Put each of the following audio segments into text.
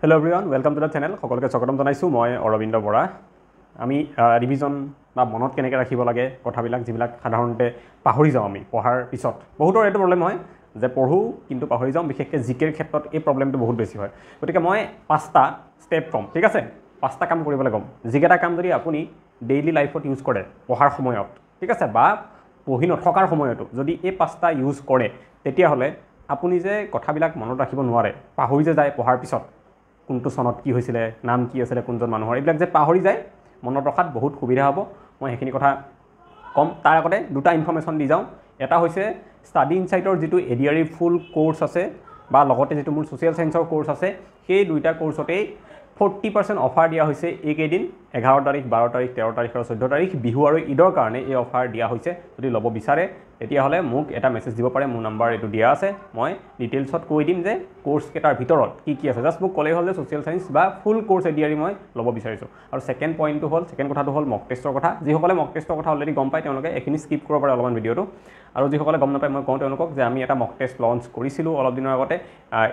Hello everyone, welcome to the channel. সকলোকে স্বাগতম জনাইছো মই অৰবিন্দ বৰা। আমি ৰিভিজন বা মনত কেনেকৈ ৰাখিব লাগে কথাবিলাক যিবিলাক সাধাৰণতে পাহৰি যাওঁ আমি পঢ়াৰ পিছত। বহুতৰ এইটো প্ৰবলেম হয় যে পঢ়ো কিন্তু পাহৰি যাওঁ, বিশেষকৈ জিকেৰ ক্ষেত্ৰত এই প্ৰবলেমটো বহুত বেছি হয়। গতিকে মই 5টা ষ্টেপ কম, ঠিক আছে? 5টা কাম কৰিবলৈ কম। যিকেইটা কাম যদি আপুনি ডেইলি লাইফত ইউজ কৰে পঢ়াৰ সময়ত, ঠিক আছে, বা পঢ়ি নথকাৰ সময়তো যদি এই 5টা ইউজ কৰে তেতিয়াহ'লে আপুনি যে কথাবিলাক মনত ৰাখিব নোৱাৰে, পাহৰি যে যায় পঢ়াৰ পিছত, কোনটো চনত কি হৈছিলে, নাম কি আছিলে, কোনজন মানুহৰ, এইবিলাক যে পাহৰি যায় মনত ৰখাত বহুত সুবিধা হ'ব। মই সেইখিনি কথা কম। তাৰ আগতে দুটা ইনফৰমেশ্যন দি যাওঁ। এটা হৈছে ষ্টাডি ইনচাইটৰ যিটো এডিআৰই ফুল কোৰ্চ আছে বা লগতে যিটো মোৰ ছ'চিয়েল চায়েন্সৰ কোৰ্চ আছে, সেই দুইটা কোৰ্চতেই 40% অফাৰ দিয়া হৈছে এইকেইদিন, 11 তাৰিখ, 12 তাৰিখ, 13 তাৰিখ আৰু 14 তাৰিখ, বিহু আৰু ঈদৰ কাৰণে এই অফাৰ দিয়া হৈছে। যদি ল'ব বিচাৰে তেতিয়াহ'লে মোক এটা মেছেজ দিব পাৰে, মোৰ নাম্বাৰ এইটো দিয়া আছে। মই ডিটেইলছত কৈ দিম যে কোৰ্চকেইটাৰ ভিতৰত কি কি আছে। জাষ্ট মোক ক'লেই হ'ল যে ছ'চিয়েল চায়েন্স বা ফুল কোৰ্চ এডিআৰই মই ল'ব বিচাৰিছোঁ। আৰু ছেকেণ্ড কথাটো হ'ল মক টেষ্টৰ কথা। যিসকলে মক টেষ্টৰ কথা অলৰেডি গম পায় তেওঁলোকে এইখিনি স্কিপ কৰিব পাৰে অলপমান ভিডিঅ'টো, আৰু যিসকলে গম নাপায় মই কওঁ তেওঁলোকক যে আমি এটা মক টেষ্ট লঞ্চ কৰিছিলোঁ অলপ দিনৰ আগতে।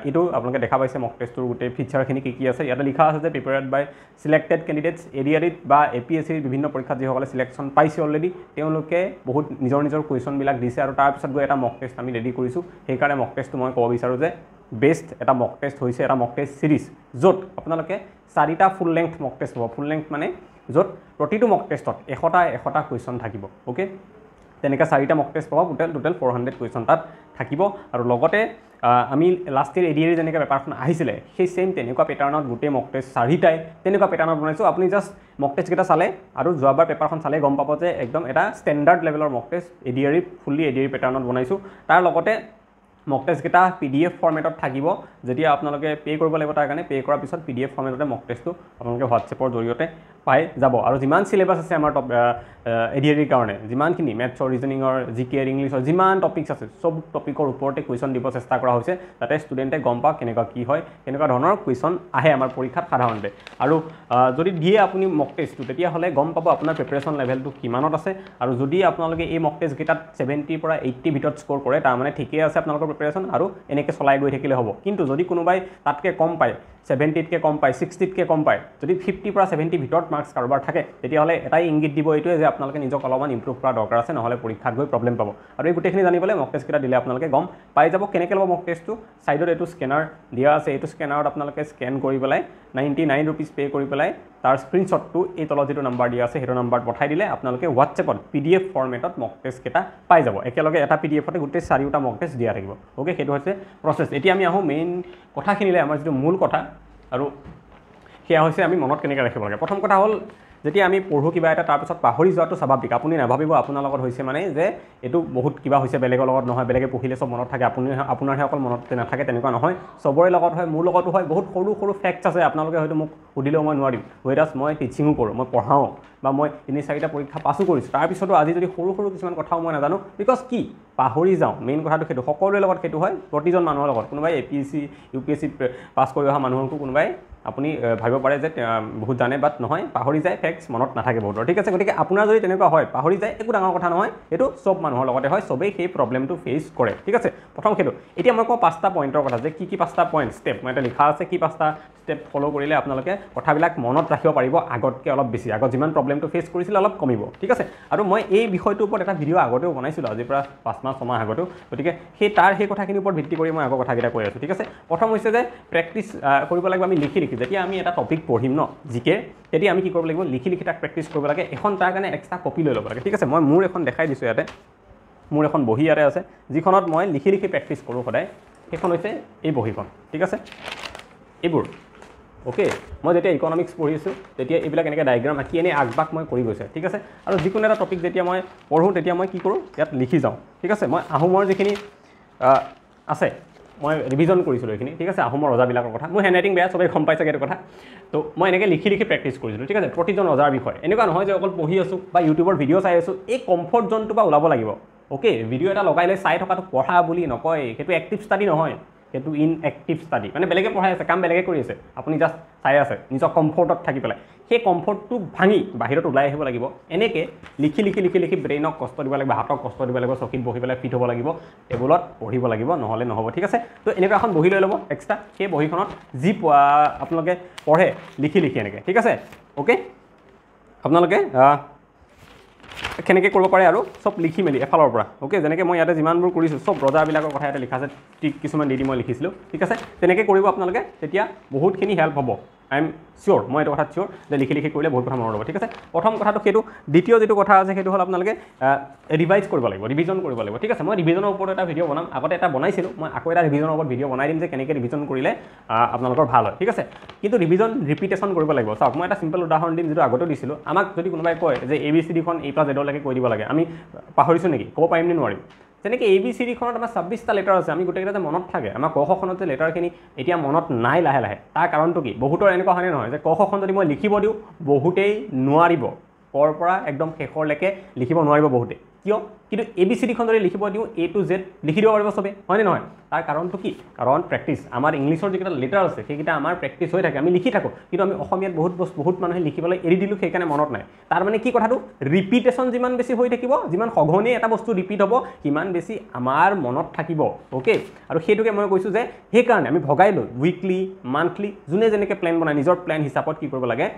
এইটো আপোনালোকে দেখা পাইছে মক টেষ্টটোৰ গোটেই ফিচাৰখিনি কি আছে। ইয়াতে লিখা আছে যে প্ৰিপেয়াৰ্ড বাই চিলেক্টেড কেণ্ডিডেটছ এডিআৰইত বা APSCৰ বিভিন্ন পৰীক্ষাত যিসকলে চিলেকশ্যন পাইছে অলৰেডি, তেওঁলোকে বহুত নিজৰ কুৱেশ্যনবিলাক দিছে আৰু তাৰপিছত গৈ এটা মক টেষ্ট আমি ৰেডি কৰিছোঁ। সেইকাৰণে মক টেষ্টটো মই ক'ব বিচাৰোঁ যে বেষ্ট এটা মক টেষ্ট হৈছে, এটা মক টেষ্ট ছিৰিজ, য'ত আপোনালোকে 4টা ফুল লেংথ মক টেষ্ট হ'ব। ফুল লেংথ মানে য'ত প্ৰতিটো মক টেষ্টত 100টা কুৱেশ্যন থাকিব। অ'কে, তেনেকৈ 4টা মক টেষ্ট পাব, টোটেল 400 কুৱেশ্যন তাত থাকিব। আৰু লগতে আমি লাষ্ট ইয়েৰ এডিআৰই যেনেকৈ পেপাৰখন আহিছিলে সেই ছেইম তেনেকুৱা পেটাৰ্ণত গোটেই মক টেষ্ট 4টাই তেনেকুৱা পেটাৰ্ণত বনাইছোঁ। আপুনি জাষ্ট মক টেষ্টকেইটা চালে আৰু যোৱাবাৰ পেপাৰখন চালে গম পাব যে একদম এটা ষ্টেণ্ডাৰ্ড লেভেলৰ মক টেষ্ট এডিআৰই ফুল্লি এডিআৰই পেটাৰ্ণত বনাইছোঁ। তাৰ লগতে মক টেষ্টকেইটা PDF ফৰ্মেটত থাকিব। যেতিয়া আপোনালোকে পে' কৰিব লাগিব, তাৰ কাৰণে পে' কৰাৰ পিছত PDF ফৰ্মেটতে মক টেষ্টটো আপোনালোকে হোৱাটছএপৰ জৰিয়তে পাই যাব। আৰু যিমান চিলেবাছ আছে আমাৰ এডিআৰইৰ কাৰণে, যিমানখিনি মেথছৰ, ৰিজনিঙৰ, জিকেৰ, ইংলিছৰ যিমান টপিকছ আছে, চব টপিকৰ ওপৰতে কুৱেশ্যন দিব চেষ্টা কৰা হৈছে, যাতে ষ্টুডেণ্টে গম পাওক কেনেকুৱা কি হয়, কেনেকুৱা ধৰণৰ কুৱেশ্যন আহে আমাৰ পৰীক্ষাত সাধাৰণতে। আৰু যদি দিয়ে আপুনি মক টেষ্টটো তেতিয়াহ'লে গম পাব আপোনাৰ প্ৰিপেৰেশ্যন লেভেলটো কিমানত আছে। আৰু যদি আপোনালোকে এই মক টেষ্টকেইটাত 70ৰ পৰা 80 ভিতৰত স্ক'ৰ কৰে, তাৰমানে ঠিকেই আছে আপোনালোকৰ প্ৰিপেৰেশ্যন, আৰু এনেকৈ চলাই গৈ থাকিলে হ'ব। কিন্তু যদি কোনোবাই তাতকৈ কম পায়, 70তকৈ কম পায়, 60তকৈ কম পায়, যদি 50 পৰা 70 ভিতৰত মাৰ্কছ কাৰোবাৰ থাকে, তেতিয়াহ'লে এটাই ইংগিত দিব এইটোৱে যে আপোনালোকে নিজক অলপমান ইম্প্ৰুভ কৰা দৰকাৰ আছে, নহ'লে পৰীক্ষাত গৈ প্ৰব্লেম পাব। আৰু এই গোটেইখিনি জানিবলৈ মক টেষ্টকেইটা দিলে আপোনালোকে গম পাই যাব। কেনেকৈ ল'ব মক টেষ্টটো, ছাইডত এইটো স্কেনাৰ দিয়া আছে, এইটো স্কেনাৰত আপোনালোকে স্কেন কৰি পেলাই 99 ৰুপিজ পে' কৰি পেলাই তাৰ স্ক্ৰীণশ্বটটো এই তলত যিটো নাম্বাৰ দিয়া আছে সেইটো নাম্বাৰত পঠাই দিলে আপোনালোকে হোৱাটছএপত PDF ফৰ্মেটত মক টেষ্টকেইটা পাই যাব। একেলগে এটা PDFতে গোটেই 4টা মক টেষ্ট দিয়া থাকিব। অ'কে, সেইটো হৈছে প্ৰচেছ। এতিয়া আমি আহোঁ মেইন কথাখিনিলে, আমাৰ যিটো মূল কথা, আৰু সেয়া হৈছে আমি মনত কেনেকৈ ৰাখিব লাগে। প্ৰথম কথা হ'ল, যেতিয়া আমি পঢ়োঁ কিবা এটা তাৰপিছত পাহৰি যোৱাটো স্বাভাৱিক। আপুনি নাভাবিব আপোনাৰ লগত হৈছে মানে যে এইটো বহুত কিবা হৈছে, বেলেগৰ লগত নহয়, বেলেগে পঢ়িলে চব মনত থাকে, আপোনাৰহে অকল মনত নাথাকে, তেনেকুৱা নহয়। চবৰে লগত হয়, মোৰ লগতো হয়। বহুত সৰু ফেক্টছ আছে, আপোনালোকে হয়তো মোক সুধিলেও মই নোৱাৰিম। ৱেৰাজ মই টিচিঙো কৰোঁ, মই পঢ়াওঁ, বা মই 3-4টা পৰীক্ষা পাছো কৰিছোঁ, তাৰপিছতো আজি যদি সৰু কিছুমান কথাও মই নাজানো, বিকজ কি পাহৰি যাওঁ। মেইন কথাটো সেইটো, সকলোৰে লগত সেইটো হয়, প্ৰতিজন মানুহৰ লগত। কোনোবাই APSC UPSC পাছ কৰি অহা মানুহকো কোনোবাই আপুনি ভাবিব পাৰে যে বহুত জানে, বাট নহয়, পাহৰি যায়, ফেক্টছ মনত নাথাকে বহুতৰ, ঠিক আছে? গতিকে আপোনাৰ যদি তেনেকুৱা হয়, পাহৰি যায়, একো ডাঙৰ কথা নহয়, এইটো চব মানুহৰ লগতে হয়, চবেই সেই প্ৰব্লেমটো ফেচ কৰে, ঠিক আছে? প্ৰথম সেইটো। এতিয়া মই কওঁ 5টা পইণ্টৰ কথা, যে কি 5টা পইণ্ট ষ্টেপ, মই এটা লিখা আছে, কি 5টা ষ্টেপ ফ'ল' কৰিলে আপোনালোকে কথাবিলাক মনত ৰাখিব পাৰিব আগতকৈ অলপ বেছি, আগত যিমান প্ৰব্লেমটো ফেচ কৰিছিলে অলপ কমিব, ঠিক আছে? আৰু মই এই বিষয়টোৰ ওপৰত এটা ভিডিঅ' আগতেও বনাইছিলোঁ, আজিৰ পৰা 5 মাহ আগতেও। গতিকে সেই কথাখিনিৰ ওপৰত ভিত্তি কৰি মই আগৰ কথাকেইটা কৈ আছোঁ, ঠিক আছে? প্ৰথম হৈছে যে প্ৰেক্টিছ কৰিব লাগিব আমি লিখি। যেতিয়া আমি এটা টপিক পঢ়িম ন, জিকে, তেতিয়া আমি কি কৰিব লাগিব, লিখি তাক প্ৰেক্টিছ কৰিব লাগে। এখন তাৰ কাৰণে এক্সট্ৰা কপি লৈ ল'ব লাগে, ঠিক আছে? মই মোৰ এখন দেখাই দিছোঁ ইয়াতে, মোৰ এখন বহী ইয়াতে আছে, যিখনত মই লিখি প্ৰেক্টিছ কৰোঁ সদায়। সেইখন হৈছে এই বহীখন, ঠিক আছে? এইবোৰ অ'কে, মই যেতিয়া ইকনমিক্স পঢ়িছোঁ তেতিয়া এইবিলাক এনেকৈ ডায়েগ্ৰাম আঁকি এনেই আগবাগ মই কৰি গৈছে, ঠিক আছে? আৰু যিকোনো এটা টপিক যেতিয়া মই পঢ়োঁ তেতিয়া মই কি কৰোঁ, ইয়াত লিখি যাওঁ, ঠিক আছে? মই আহোমৰ যিখিনি আছে, মই ৰিভিজন কৰিছিলোঁ এইখিনি, ঠিক আছে? আহোমৰ ৰজাবিলাকৰ কথা। মোৰ হেণ্ডৰাইটিং বেয়া, চবেই গম পাইছে এইটো কথা। তো মই এনেকৈ লিখি প্ৰেক্টিছ কৰিছিলোঁ, ঠিক আছে? প্ৰতিজন ৰজাৰ বিষয়ে। এনেকুৱা নহয় যে অকল পঢ়ি আছোঁ বা ইউটিউবৰ ভিডিঅ' চাই আছোঁ, এই কমফৰ্ট জ'নটোৰ পৰা ওলাব লাগিব। অ'কে, ভিডিঅ' এটা লগাই লৈ চাই থকাটো পঢ়া বুলি নকয়, সেইটো এক্টিভ ষ্টাডি নহয়। সেইটো ইনএক্টিভ ষ্টাডি মানে বেলেগে পঢ়াই আছে কাম বেলেগে কৰি আছে আপুনি জাষ্ট চাই আছে নিজৰ কমফৰ্টত থাকি পেলাই সেই কমফৰ্টটো ভাঙি বাহিৰত ওলাই আহিব লাগিব এনেকৈ লিখি লিখি লিখি লিখি ব্ৰেইনক কষ্ট দিব লাগিব হাতক কষ্ট দিব লাগিব চকীত বহি পেলাই ফিট হ'ব লাগিব টেবুলত পঢ়িব লাগিব নহ'লে নহ'ব ঠিক আছে তো এনেকুৱা এখন বহি লৈ ল'ব এক্সট্ৰা সেই বহিখনত যি আপোনালোকে পঢ়ে লিখি লিখি এনেকৈ ঠিক আছে অ'কে আপোনালোকে কেনেকৈ কৰিব পাৰে আৰু চব লিখি মেলি এফালৰ পৰা অ'কে যেনেকৈ মই ইয়াতে যিমানবোৰ কৰিছোঁ চব ৰজাবিলাকৰ কথা ইয়াতে লিখা আছে ট্ৰিক কিছুমান দি মই লিখিছিলোঁ ঠিক আছে তেনেকৈ কৰিব আপোনালোকে তেতিয়া বহুতখিনি হেল্প হ'ব আই এম চিয়'ৰ মই এইটো কথাত চিয়'ৰ যে লিখি লিখি কৰিলে বহুত কথা মনত ৰ'ব ঠিক আছে প্ৰথম কথাটো সেইটো দ্বিতীয় যিটো কথা আছে সেইটো হ'ল আপোনালোকে ৰিভাইজ কৰিব লাগিব ৰিভিজন কৰিব লাগিব ঠিক আছে মই ৰিভিজনৰ ওপৰত এটা ভিডিঅ' বনাম আগতে এটা বনাইছিলোঁ মই আকৌ এটা ৰিভিজনৰ ওপৰত ভিডিঅ' বনাই দিম যে কেনেকৈ ৰিভিজন কৰিলে আপোনালোকৰ ভাল হয় ঠিক আছে কিন্তু ৰিভিজন ৰিপিটেশ্যন কৰিব লাগিব চাওক মই এটা চিম্পল উদাহৰণ দিম যিটো আগতেও দিছিলোঁ আমাক যদি কোনোবাই কয় যে ABCDখন A+Z কৈ দিব লাগে আমি পাহৰিছোঁ নেকি ক'ব পাৰিম নে নোৱাৰিম তেনেকৈ ABCDখনত আমাৰ 26টা লেটাৰ আছে আমি গোটেইকেইটা যে মনত থাকে আমাৰ ক খখনত যে লেটাৰখিনি এতিয়া মনত নাই লাহে লাহে তাৰ কাৰণটো কি বহুতৰ এনেকুৱা হয়নে নহয় যে ক খখন যদি মই লিখিব দিওঁ বহুতেই নোৱাৰিব কৰ পৰা একদম শেষৰলৈকে লিখিব নোৱাৰিব বহুতে কিয় কিন্তু ABCDখন যদি লিখিব দিওঁ A to Z লিখি দিব পাৰিব চবে হয়নে নহয় তাৰ কাৰণটো কি কাৰণ প্ৰেক্টিছ আমাৰ ইংলিছৰ যিকেইটা লেটাৰ আছে সেইকেইটা আমাৰ প্ৰেক্টিছ হৈ থাকে আমি লিখি থাকোঁ কিন্তু আমি অসমীয়াত বহুত মানুহে লিখিবলৈ এৰি দিলোঁ সেইকাৰণে মনত নাই তাৰ মানে কি কথাটো ৰিপিটেশ্যন যিমান বেছি হৈ থাকিব যিমান সঘনেই এটা বস্তু ৰিপিট হ'ব সিমান বেছি আমাৰ মনত থাকিব অ'কে আৰু সেইটোকে মই কৈছোঁ যে সেইকাৰণে আমি ভগাই লৈ উইকলি মান্থলি যোনে যেনেকৈ প্লেন বনায় নিজৰ প্লেন হিচাপত কি কৰিব লাগে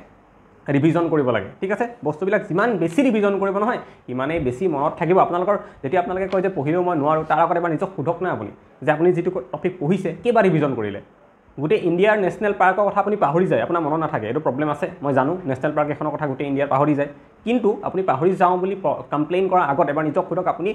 ৰিভিজন কৰিব লাগে ঠিক আছে বস্তুবিলাক যিমান বেছি ৰিভিজন কৰিব নহয় সিমানেই বেছি মনত থাকিব আপোনালোকৰ যেতিয়া আপোনালোকে কয় যে পঢ়িলেও মই নোৱাৰোঁ তাৰ আগত এবাৰ নিজক সোধক নাই আপুনি যে আপুনি যিটো টপিক পঢ়িছে কেইবাৰ ৰিভিজন কৰিলে গোটেই ইণ্ডিয়াৰ নেশ্যনেল পাৰ্কৰ কথা আপুনি পাহৰি যায় আপোনাৰ মনত নাথাকে এইটো প্ৰব্লেম আছে মই জানো নেশ্যনেল পাৰ্ক এখনৰ কথা গোটেই ইণ্ডিয়াৰ পাহৰি যায় কিন্তু আপুনি পাহৰি যাওঁ বুলি কমপ্লেইন কৰাৰ আগত এবাৰ নিজক সোধক আপুনি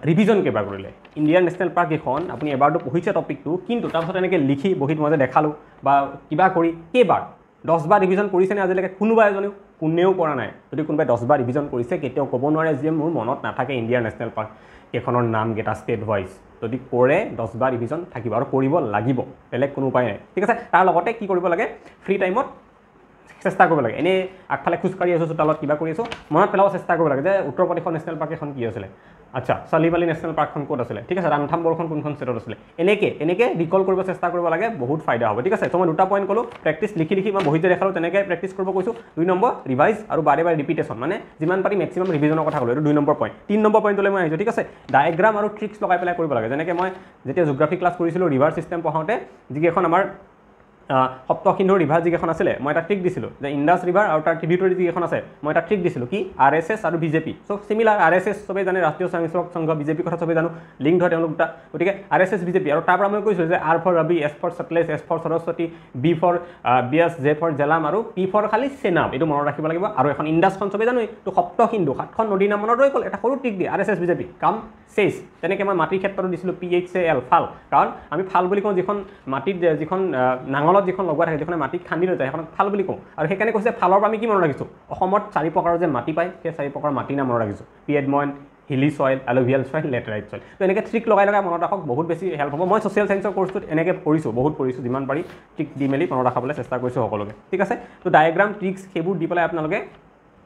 ৰিভিজন কেইবাৰ কৰিলে ইণ্ডিয়াৰ নেশ্যনেল পাৰ্ক এখন আপুনি এবাৰতো পঢ়িছে টপিকটো কিন্তু তাৰপিছত এনেকৈ লিখি বহীত মই যে দেখালোঁ বা কিবা কৰি কেইবাৰ 10 বাৰ ৰিভিজন কৰিছেনে আজিলৈকে কোনোবা এজনেও কোনেও কৰা নাই যদি কোনোবাই 10 বাৰ ৰিভিজন কৰিছে কেতিয়াও ক'ব নোৱাৰে যে মোৰ মনত নাথাকে ইণ্ডিয়াৰ নেশ্যনেল পাৰ্ক কেইখনৰ নামকেইটা ষ্টেট ৱাইজ যদি কৰে 10 বাৰ ৰিভিজন থাকিব আৰু কৰিব লাগিব বেলেগ কোনো উপায় নাই ঠিক আছে তাৰ লগতে কি কৰিব লাগে ফ্ৰী টাইমত চেষ্টা কৰিব লাগে এনেই আগফালে খোজকাঢ়ি আছোঁ চোতালত কিবা কৰি আছোঁ মনত পেলাব চেষ্টা কৰিব লাগে যে উত্তৰ প্ৰদেশৰ নেশ্যনেল পাৰ্ক এখন কি আছিলে আচ্ছা চালিবালি নেশ্যনেল পাৰ্কখন ক'ত আছিলে ঠিক আছে ৰামথাম্বৰখন কোনখন ষ্টেটত আছিলে এনেকৈ ৰিকল কৰিব চেষ্টা কৰিব লাগে বহুত ফাইদা হ'ব ঠিক আছে তো মই দুটা পইণ্ট ক'লোঁ প্ৰেক্টিছ লিখি লিখি মই বহিতে দেখালোঁ তেনেকৈ প্ৰেক্টিছ কৰিব কৈছোঁ 2 নম্বৰ ৰিভাইজ আৰু বাৰে বাৰে ৰিপিটেশ্যন মানে যিমান পাৰি মেক্সিমাম ৰিভিজনৰ কথা ক'লোঁ এইটো 2 নম্বৰ পইণ্ট 3 নম্বৰ পইণ্টলৈ মই আহিছোঁ ঠিক আছে ডায়েগ্ৰাম আৰু ট্ৰিক্স লগাই পেলাই কৰিব লাগে যেনেকৈ মই যেতিয়া জিঅ'গ্ৰাফি ক্লাছ কৰিছিলোঁ ৰিভাৰ ছিষ্টেম পঢ়াওঁতে যিকেইখন আমাৰ সপ্তসিন্ধুৰ ৰিভাৰ যিকেইখন আছিলে মই এটা ট্ৰিক দিছিলোঁ যে ইণ্ডাছ ৰিভাৰ আৰু তাৰ ট্ৰিবিউটৰী যিকেইখন আছে মই এটা ট্ৰিক দিছিলোঁ কি RSS আৰু BJP চ' চিমিলাৰ RSS চবেই জানে ৰাষ্ট্ৰীয় স্বয়ংসেৱক সংঘ BJP কথা চবেই জানো লিংক হয় তেওঁলোক দুটা গতিকে RSS BJP আৰু তাৰ পৰা মই কৈছিলোঁ যে R for Rabi S for Satlesh S for Saraswati B for Bias J for Jhelum আৰু P for খালি Chenab এইটো মনত ৰাখিব লাগিব আৰু এখন ইণ্ডাছখন চবেই জানো তো সপ্তসিন্ধু 7খন নদীৰ নাম মনত ৰৈ গ'ল এটা সৰু ট্ৰিক দিয়ে RSS BJP কাম চেছ তেনেকৈ মই মাটিৰ ক্ষেত্ৰতো দিছিলোঁ PHAL ফাল কাৰণ আমি ফাল বুলি কওঁ যিখন মাটিত যিখন নাঙলত যিখন লগোৱা থাকে যিখন মাটিত খান্দি লৈ যায় সেইখন ফাল বুলি কওঁ আৰু সেইকাৰণে কৈছে ফালৰ পৰা আমি কি মনত ৰাখিছোঁ অসমত 4 প্ৰকাৰৰ যে মাটি পায় সেই 4 প্ৰকাৰৰ মাটিৰ নাম মনত ৰাখিছোঁ পিয়েডমণ্ট হিলি চইল এলুভিয়েল চইল লেটেৰাইট চইল তো এনেকৈ ট্ৰিক লগাই মনত ৰাখক বহুত বেছি হেল্প হ'ব মই ছ'চিয়েল ছায়েন্সৰ কোৰ্চটোত এনেকৈ পঢ়িছোঁ বহুত পঢ়িছোঁ যিমান পাৰি ট্ৰিক দি মেলি মনত ৰাখাবলৈ চেষ্টা কৰিছোঁ সকলোকে ঠিক আছে তো ডায়েগ্ৰাম ট্ৰিক্স সেইবোৰ দি পেলাই আপোনালোকে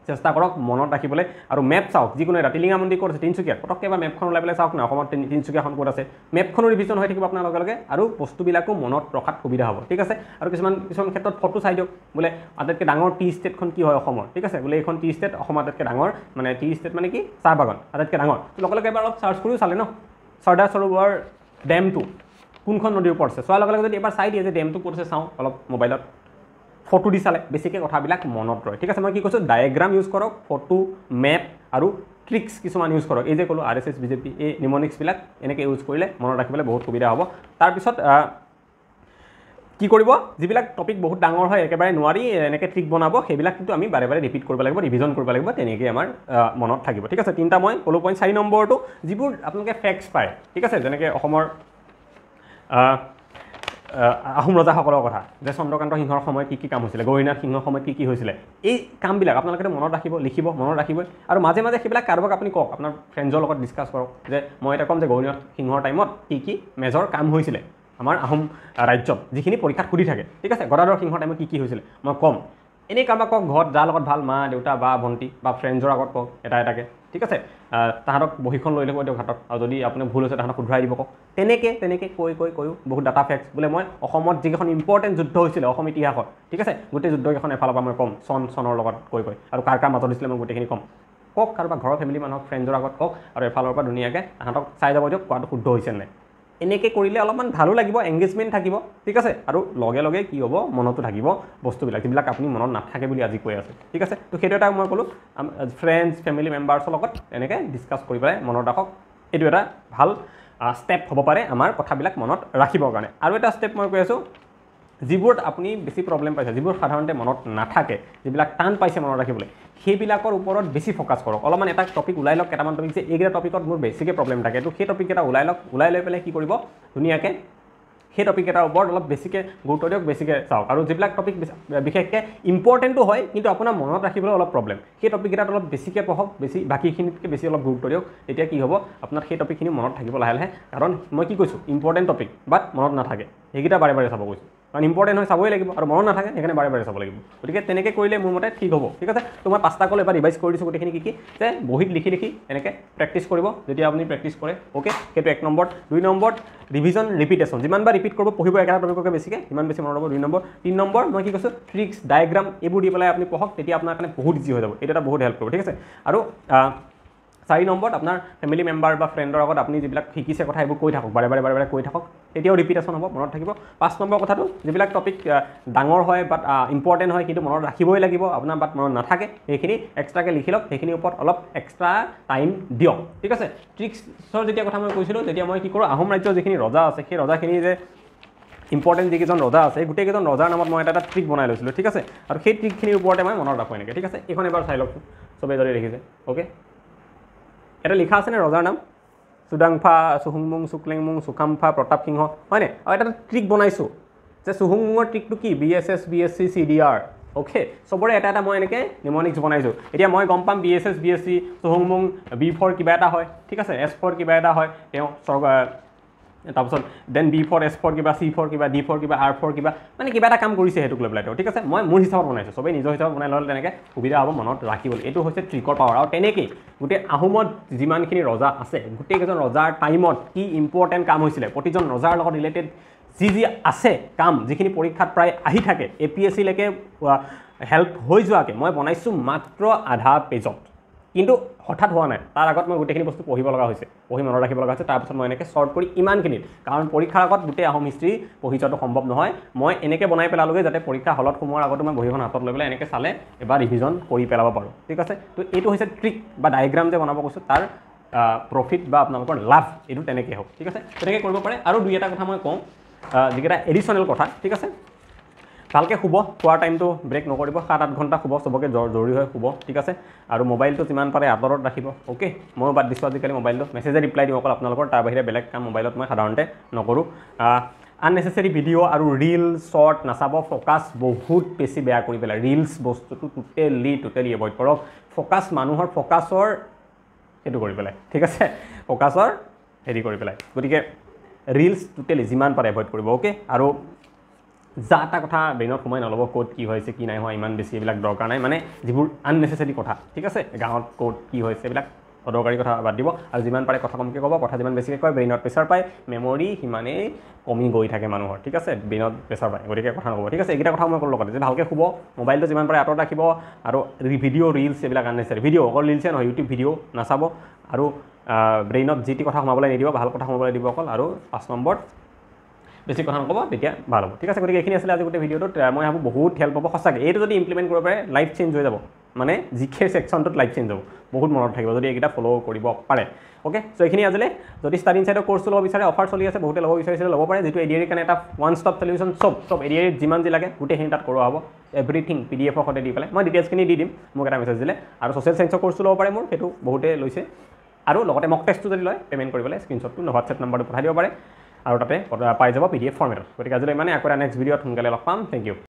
চেষ্টা কৰক মনত ৰাখিবলৈ আৰু মেপ চাওক যিকোনো এটা টিলিঙা মন্দিৰ ক'ত আছে তিনিচুকীয়াত পটককৈ এবাৰ মেপখন ওলাই পেলাই চাওক না অসমত তিনিচুকীয়াখন ক'ত আছে মেপখনো ৰিভিজন হৈ থাকিব আপোনাৰ লগে লগে আৰু বস্তুবিলাকো মনত ৰখাত সুবিধা হ'ব ঠিক আছে আৰু কিছুমান ক্ষেত্ৰত ফটো চাই দিয়ক বোলে আটাইতকৈ ডাঙৰ টি ষ্টেটখন কি হয় অসমৰ ঠিক আছে বোলে এইখন টি ষ্টেট অসমৰ আটাইতকৈ ডাঙৰ মানে টি ষ্টেট মানে কি চাহ বাগান আটাইতকৈ ডাঙৰ লগে লগে এবাৰ অলপ চাৰ্চ কৰিও চালে ন চৰ্দাৰ সৰোবৰ ডেমটো কোনখন নদীৰ ওপৰত আছে চোৱাৰ লগে লগে যদি এবাৰ চাই দিয়ে যে ডেমটো ক'ত আছে চাওঁ অলপ মোবাইলত ফটো দি চালে বেছিকৈ কথাবিলাক মনত ৰয় ঠিক আছে মই কি কৈছোঁ ডায়েগ্ৰাম ইউজ কৰক ফটো মেপ আৰু ট্ৰিক্স কিছুমান ইউজ কৰক এই যে ক'লোঁ RSS BJP এই নিমনিক্সবিলাক এনেকৈ ইউজ কৰিলে মনত ৰাখিবলৈ বহুত সুবিধা হ'ব তাৰপিছত কি কৰিব যিবিলাক টপিক বহুত ডাঙৰ হয় একেবাৰে নোৱাৰি এনেকৈ ট্ৰিক বনাব সেইবিলাক কিন্তু আমি বাৰে বাৰে ৰিপিট কৰিব লাগিব ৰিভিজন কৰিব লাগিব তেনেকৈ আমাৰ মনত থাকিব ঠিক আছে 3টা মই ক'লোঁ পইণ্ট 4 নম্বৰটো যিবোৰ আপোনালোকে ফেক্টছ পায় ঠিক আছে যেনেকৈ অসমৰ আহোম ৰজাসকলৰ কথা যে চন্দ্ৰকান্ত সিংহৰ সময়ত কি কাম হৈছিলে গৌৰীনাথ সিংহৰ সময়ত কি হৈছিলে এই কামবিলাক আপোনালোকে মনত ৰাখিব লিখিব মনত ৰাখিবই আৰু মাজে মাজে সেইবিলাক কাৰোবাক আপুনি কওক আপোনাৰ ফ্ৰেণ্ডৰ লগত ডিছকাছ কৰক যে মই এটা ক'ম যে গৌৰীনাথ সিংহৰ টাইমত কি মেজৰ কাম হৈছিলে আমাৰ আহোম ৰাজ্যত যিখিনি পৰীক্ষাত সুধি থাকে ঠিক আছে গদাধৰ সিংহৰ টাইমত কি হৈছিলে মই ক'ম এনেই কাৰোবাক কওক ঘৰত যাৰ লগত ভাল মা দেউতা বা ভণ্টি বা ফ্ৰেণ্ডৰ আগত কওক এটা এটাকৈ ঠিক আছে তাহাঁতক বহীখন লৈ ল'ব দিয়ক হাতত আৰু যদি আপোনাৰ ভুল হৈছে তাহাঁতক শুধৰাই দিব কওক তেনেকৈ কৈও বহুত ডাটা ফেক্টছ বোলে মই অসমত যিকেইখন ইম্পৰ্টেণ্ট যুদ্ধ হৈছিলে অসম ইতিহাসত ঠিক আছে গোটেই যুদ্ধকেইখন এফালৰ পৰা মই ক'ম চনৰ লগত কৈ আৰু কাৰ মাজত দিছিলে মই গোটেইখিনি ক'ম কওক কাৰোবাৰ ঘৰৰ ফেমিলি মানুহক ফ্ৰেণ্ডৰ আগত কওক আৰু এফালৰ পৰা ধুনীয়াকৈ তাহাঁতক চাই যাব দিয়ক কোৱাটো শুদ্ধ হৈছে নাই এনেকৈ কৰিলে অলপমান ভালো লাগিব এংগেজমেণ্ট থাকিব ঠিক আছে আৰু লগে কি হ'ব মনতো থাকিব বস্তুবিলাক যিবিলাক আপুনি মনত নাথাকে বুলি আজি কৈ আছে ঠিক আছে তো সেইটো এটা মই ক'লোঁ ফ্ৰেণ্ডছ ফেমিলি মেম্বাৰ্ছৰ লগত এনেকৈ ডিছকাছ কৰি পেলাই মনত ৰাখক এইটো এটা ভাল ষ্টেপ হ'ব পাৰে আমাৰ কথাবিলাক মনত ৰাখিবৰ কাৰণে আৰু এটা ষ্টেপ মই কৈ আছোঁ যিবোৰত আপুনি বেছি প্ৰব্লেম পাইছে যিবোৰ সাধাৰণতে মনত নাথাকে যিবিলাক টান পাইছে মনত ৰাখিবলৈ সেইবিলাকৰ ওপৰত বেছি ফ'কাছ কৰক অলপমান এটা টপিক ওলাই লওক কেইটামান টপিক যে এইকেইটা টপিকত মোৰ বেছিকৈ প্ৰব্লেম থাকে তো সেই টপিককেইটা ওলাই লওক ওলাই লৈ পেলাই কি কৰিব ধুনীয়াকৈ সেই টপিককেইটাৰ ওপৰত অলপ বেছিকৈ গুৰুত্ব দিয়ক বেছিকৈ চাওক আৰু যিবিলাক টপিক বিশেষকৈ ইম্পৰ্টেণ্টো হয় কিন্তু আপোনাৰ মনত ৰাখিবলৈ অলপ প্ৰব্লেম সেই টপিককেইটাত অলপ বেছিকৈ পঢ়ক বাকীখিনিতকৈ বেছি অলপ গুৰুত্ব দিয়ক তেতিয়া কি হ'ব আপোনাৰ সেই টপিকখিনি মনত থাকিব লাহে কাৰণ মই কি কৈছোঁ ইম্পৰ্টেণ্ট টপিক বাট মনত নাথাকে সেইকেইটা বাৰে চাব কৈছোঁ কাৰণ ইম্পৰ্টেণ্ট হয় চাবই লাগিব আৰু মনত নাথাকে সেইকাৰণে বাৰে চাব লাগিব গতিকে তেনেকৈ কৰিলে মোৰ মতে ঠিক হ'ব ঠিক আছে তো মই 5টা কল এবাৰ ৰিভাইজ কৰি দিছোঁ গোটেইখিনি কি যে বহীত লিখি এনেকৈ প্ৰেক্টিছ কৰিব যেতিয়া আপুনি প্ৰেক্টিছ কৰে অ'কে সেইটো 1 নম্বৰ 2 নম্বৰ ৰিভিজন ৰিপিটেশ্যন যিমানবাৰ ৰিপিট কৰিব পঢ়িব একেটা টপিককে বেছিকৈ সিমান বেছি মনত ৰ'ব 2 নম্বৰ 3 নম্বৰ মই কি কৈছোঁ ট্ৰিক্স ডায়েগ্ৰাম এইবোৰ দি পেলাই আপুনি পঢ়ক তেতিয়া আপোনাৰ কাৰণে বহুত ইজি হৈ যাব এইটো এটা বহুত হেল্প কৰিব ঠিক আছে আৰু 4 নম্বৰত আপোনাৰ ফেমিলি মেম্বাৰ বা ফ্ৰেণ্ডৰ আগত আপুনি যিবিলাক শিকিছে কথা এইবোৰ কৈ থাকক বাৰে কৈ থাকক তেতিয়াও ৰিপিটেশ্যন হ'ব মনত থাকিব 5 নম্বৰ কথাটো যিবিলাক টপিক ডাঙৰ হয় বাট ইম্পৰ্টেণ্ট হয় কিন্তু মনত ৰাখিবই লাগিব আপোনাৰ বাট মনত নাথাকে সেইখিনি এক্সট্ৰাকৈ লিখি লওক সেইখিনিৰ ওপৰত অলপ এক্সট্ৰা টাইম দিয়ক ঠিক আছে ট্ৰিক্সৰ যেতিয়া কথা মই কৈছিলোঁ তেতিয়া মই কি কৰোঁ আহোম ৰাজ্যৰ যিখিনি ৰজা আছে সেই ৰজাখিনি যে ইম্পৰ্টেণ্ট যিকেইজন ৰজা আছে গোটেইকেইজন ৰজাৰ নামত মই এটা ট্ৰিক বনাই লৈছিলোঁ ঠিক আছে আৰু সেই ট্ৰিকখিনিৰ ওপৰতে মই মনত ৰাখোঁ এনেকৈ ঠিক আছে এইখন এবাৰ চাই লওক চবেই যদি দেখিছে অ'কে এটা লিখা আছেনে ৰজাৰ নাম চুডাংফা চুহুংমুং চুকলেংমুং চুকামফা প্ৰতাপ সিংহ হয়নে আৰু এটা ট্ৰিক বনাইছোঁ যে চুহুংমুঙৰ ট্ৰিকটো কি BSS BSc CDR অ'কে চবৰে এটা মই এনেকৈ নিমনিক্স বনাইছোঁ এতিয়া মই গম পাম BSS BSc চুহুংমুং B4 কিবা এটা হয় ঠিক আছে S4 কিবা এটা হয় তেওঁ তাৰপিছত দেন B4 S4 কিবা C4 কিবা D4 কিবা R4 কিবা মানে কিবা এটা কাম কৰিছে সেইটোক লৈ পেলাই ঠিক আছে মই মোৰ হিচাপত বনাইছোঁ চবেই নিজৰ হিচাপত বনাই ল'লে তেনেকৈ সুবিধা হ'ব মনত ৰাখিবলৈ এইটো হৈছে ট্ৰিকৰ পাৱাৰ আৰু তেনেকেই গোটেই আহোমত যিমানখিনি ৰজা আছে গোটেইকেইজন ৰজাৰ টাইমত কি ইম্পৰ্টেণ্ট কাম হৈছিলে প্ৰতিজন ৰজাৰ লগত ৰিলেটেড যি আছে কাম যিখিনি পৰীক্ষাত প্ৰায় আহি থাকে APSC-লৈকে হেল্প হৈ যোৱাকৈ মই বনাইছোঁ মাত্ৰ আধা পেজত কিন্তু হঠাৎ হোৱা নাই তাৰ আগত মই গোটেইখিনি বস্তু পঢ়িব লগা হৈছে পঢ়ি মনত ৰাখিব লগা হৈছে তাৰপিছত মই এনেকৈ শ্বৰ্ট কৰি ইমানখিনিত কাৰণ পৰীক্ষাৰ আগত গোটেই আহোম হিষ্ট্ৰী পঢ়ি যোৱাটো সম্ভৱ নহয় মই এনেকৈ বনাই পেলালোগৈ যাতে পৰীক্ষা হলত সোমোৱাৰ আগতো মই বহীখন হাতত লৈ পেলাই এনেকৈ চালে এবাৰ ৰিভিজন কৰি পেলাব পাৰোঁ ঠিক আছে তো এইটো হৈছে ট্ৰিক বা ডায়েগ্ৰাম যে বনাব কৈছোঁ তাৰ প্ৰফিট বা আপোনালোকৰ লাভ এইটো তেনেকৈ হওক ঠিক আছে তেনেকৈ কৰিব পাৰে আৰু 2 এটা কথা মই কওঁ যিকেইটা এডিশ্যনেল কথা ঠিক আছে ভালকৈ শুব খোৱাৰ টাইমটো ব্ৰেক নকৰিব 7-8 ঘণ্টা শুব চবকে জৰুৰী হয় শুব ঠিক আছে আৰু মোবাইলটো যিমান পাৰে আঁতৰত ৰাখিব অ'কে ময়ো বাদ দিছোঁ আজিকালি মোবাইলটো মেছেজে ৰিপ্লাই দিওঁ অকল আপোনালোকৰ তাৰ বাহিৰে বেলেগ কাম মোবাইলত মই সাধাৰণতে নকৰোঁ আননেচেচাৰী ভিডিঅ' আৰু ৰিল শ্বৰ্ট নাচাব ফ'কাছ বহুত বেছি বেয়া কৰি পেলাই ৰিলছ বস্তুটো টোটেলি এভইড কৰক ফ'কাছ মানুহৰ ফ'কাছৰ সেইটো কৰি পেলাই ঠিক আছে ফ'কাছৰ হেৰি কৰি পেলাই গতিকে ৰিলছ টোটেলি যিমান পাৰে এভইড কৰিব অ'কে আৰু যা এটা কথা ব্ৰেইনত সোমাই নল'ব ক'ত কি হৈছে কি নাই হোৱা ইমান বেছি এইবিলাক দৰকাৰ নাই মানে যিবোৰ আননেচেচাৰী কথা ঠিক আছে গাঁৱত ক'ত কি হৈছে এইবিলাক অদৰকাৰী কথা বাদ দিব আৰু যিমান পাৰে কথা কমকৈ ক'ব কথা যিমান বেছিকৈ কয় ব্ৰেইনত প্ৰেছাৰ পায় মেমৰি সিমানেই কমি গৈ থাকে মানুহৰ ঠিক আছে ব্ৰেইনত প্ৰেছাৰ পায় গতিকে কথা নক'ব ঠিক আছে এইকেইটা কথা মই ক'লোঁ লগতে যে ভালকৈ শুব মোবাইলটো যিমান পাৰে আঁতৰত ৰাখিব আৰু ভিডিঅ' ৰিলছ এইবিলাক আননেচেচাৰী ভিডিঅ' অকল ৰিলছে নহয় ইউটিউব ভিডিঅ' নাচাব আৰু ব্ৰেইনত যি টি কথা সোমাবলৈ নিদিব ভাল কথা সোমাবলৈ দিব অকল আৰু 5 নম্বৰত বেছি কথা নক'ব তেতিয়া ভাল হ'ব ঠিক আছে গতিকে এইখিনি আছিলে আজি গোটেই ভিডিঅ'টোত মই ভাবোঁ বহুত হেল্প হ'ব সঁচাকৈ এইটো যদি ইমপ্লিমেণ্ট কৰিব পাৰে লাইফ চেঞ্জ হৈ যাব মানে জিকে ছেকশ্যনটোত লাইফ চেঞ্জ হ'ব বহুত মনত থাকিব যদি এইকেইটা ফ'ল' কৰিব পাৰে অ'কে চ' এইখিনি আজিলে যদি ষ্টাডি ইনচাইডৰ কোৰ্চটো ল'ব বিচাৰে অফাৰ চলি আছে বহুতে ল'ব বিচাৰিছিলে ল'ব পাৰে যিটো ADR কাৰণে এটা ওৱান ষ্টপ চলিউশ্যন চব ADR যিমান যি লাগে গোটেইখিনি তাত কৰোৱা হ'ব এভৰিথিং PDF-ৰ সৈতে দি পেলাই মই ডিটেইলছখিনি দি দিম মোক এটা মেছেজ দিলে আৰু ছ'চিয়েল চায়েন্সৰ কোৰ্চটো ল'ব পাৰে মোৰ সেইটো বহুতে লৈছে আৰু লগতে মক টেষ্টটো যদি লয় পে'মেণ্ট কৰি পেলাই স্ক্ৰীনশ্বটটো হোৱাটছএপ নাম্বাৰটো পঠাই দিব পাৰে আৰু তাতে পাই যাব PDF ফৰ্মেটত গতিকে আজিলৈ ইমানে আকৌ এটা নেক্সট ভিডিঅ'ত সোনকালে লগ পাম থেংক ইউ